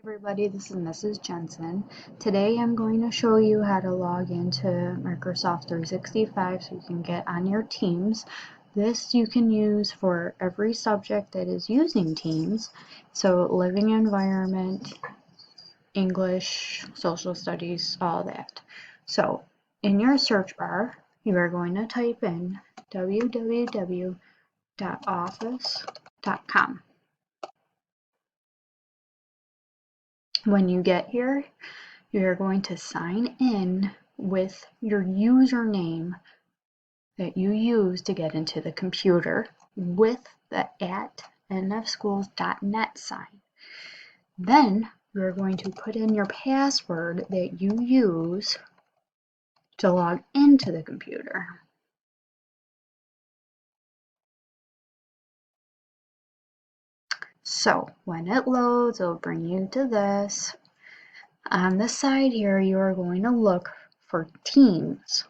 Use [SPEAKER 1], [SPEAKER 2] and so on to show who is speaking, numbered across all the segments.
[SPEAKER 1] Everybody, this is Mrs. Jensen. Today I'm going to show you how to log into Microsoft 365 so you can get on your Teams. This you can use for every subject that is using Teams. So living environment, English, social studies, all that. So in your search bar, you are going to type in www.office.com. When you get here, you're going to sign in with your username that you use to get into the computer with the @nfschools.net sign. Then you're going to put in your password that you use to log into the computer. So when it loads, it'll bring you to this. On the side here, you are going to look for Teams.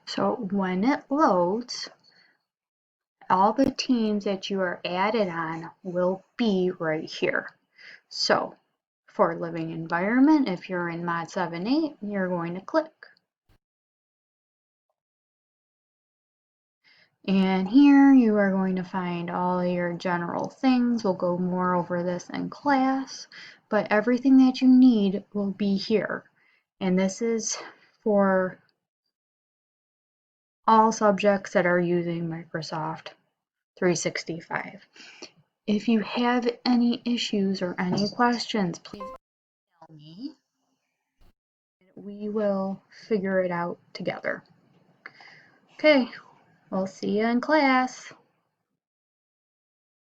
[SPEAKER 1] So when it loads, all the teams that you are added on will be right here. So for living environment, if you're in Mod 7.8, you're going to click. And here you are going to find all your general things. We'll go more over this in class, but everything that you need will be here. And this is for all subjects that are using Microsoft 365. If you have any issues or any questions, please email me. We will figure it out together. Okay, we'll see you in class.